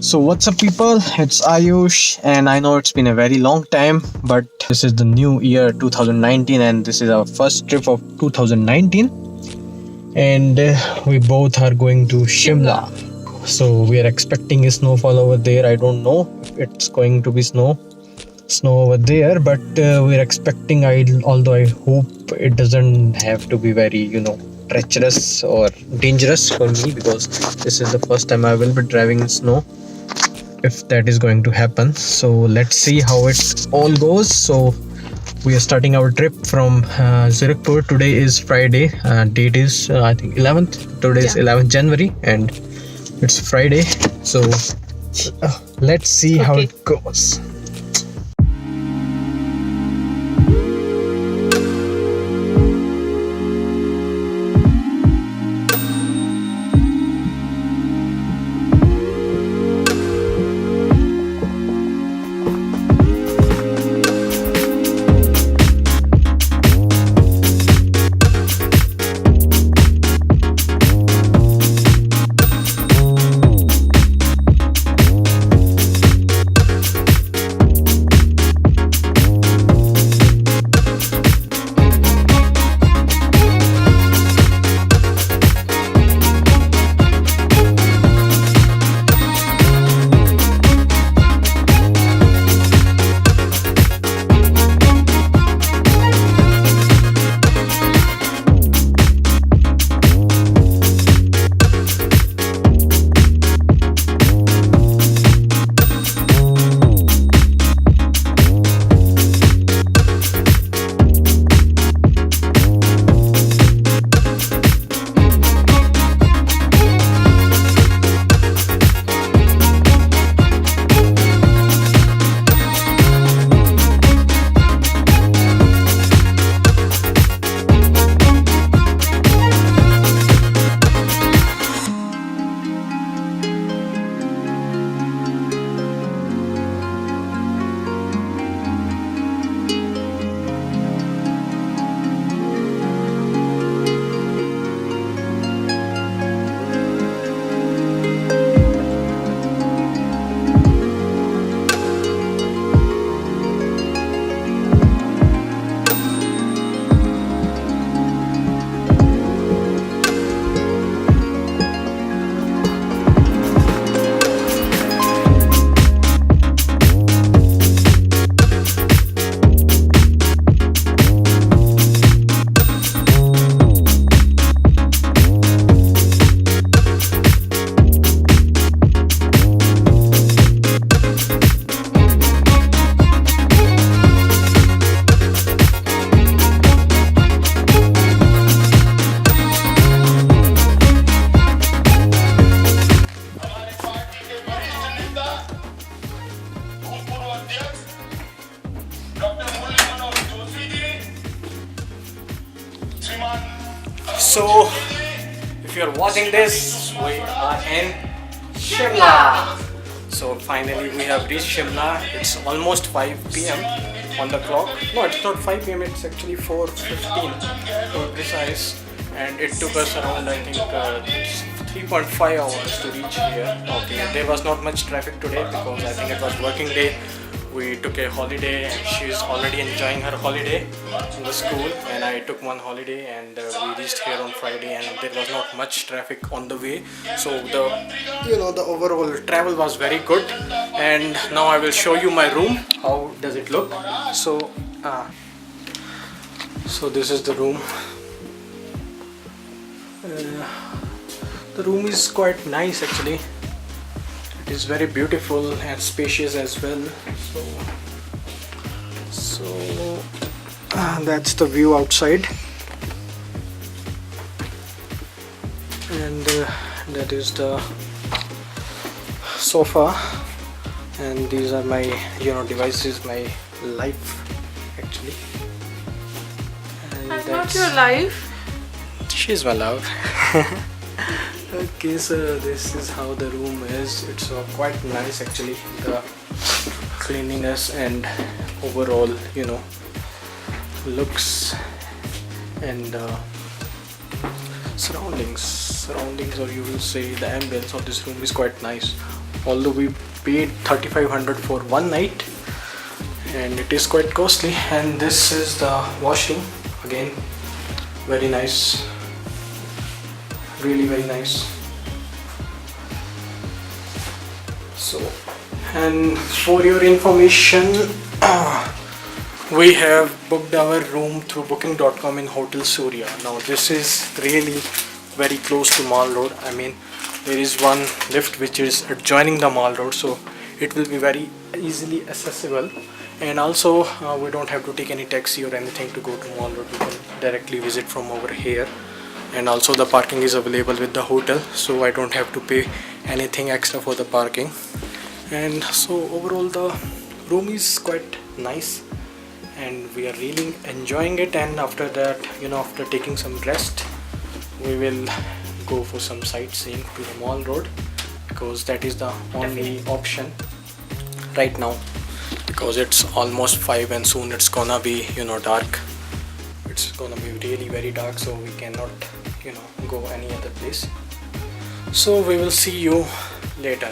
So what's up people, it's Ayush and I know it's been a very long time, but this is the new year 2019 and this is our first trip of 2019 and we both are going to Shimla. So we are expecting a snowfall over there. I don't know if it's going to be snow over there, but we're expecting, although I hope it doesn't have to be very treacherous or dangerous for me, because this is the first time I will be driving in snow, if that is going to happen. So let's see how it all goes. So we are starting our trip from Zirakpur. Today is Friday, date is I think 11th. Today is 11th January and it's Friday. So let's see how it goes. So if you're watching this, we are in Shimla. So finally we have reached Shimla. It's almost 5 p.m. on the clock. No, it's not 5 p.m. It's actually 4:15 to be precise. And it took us around, I think, 3.5 hours to reach here. Okay, there was not much traffic today because I think it was working day. We took a holiday and she's already enjoying her holiday in the school, and I took one holiday, and we reached here on Friday and there was not much traffic on the way. So the overall travel was very good. And now I will show you my room. How does it look? So this is the room. The room is quite nice actually. It is very beautiful and spacious as well. So that's the view outside, and that is the sofa, and these are my devices, my life actually. And that's not your life. She's my love. Okay, so this is how the room is. It's quite nice actually. The cleanliness and overall looks and surroundings, or you will say the ambience of this room is quite nice. although we paid 3500 for one night, and it is quite costly. And this is the washroom, again very nice, really very nice. So, and for your information, we have booked our room through booking.com in Hotel Surya. Now this is really very close to Mall Road. I mean, there is one lift which is adjoining the Mall Road, so it will be very easily accessible. And also we don't have to take any taxi or anything to go to Mall Road. We can directly visit from over here. And also the parking is available with the hotel, so I don't have to pay anything extra for the parking. And so overall the room is quite nice, and we are really enjoying it. And after that, after taking some rest, we will go for some sightseeing to the Mall Road, because that is the only option right now, because it's almost 5 and soon it's gonna be dark. It's gonna be really very dark, so we cannot go any other place. So we will see you later.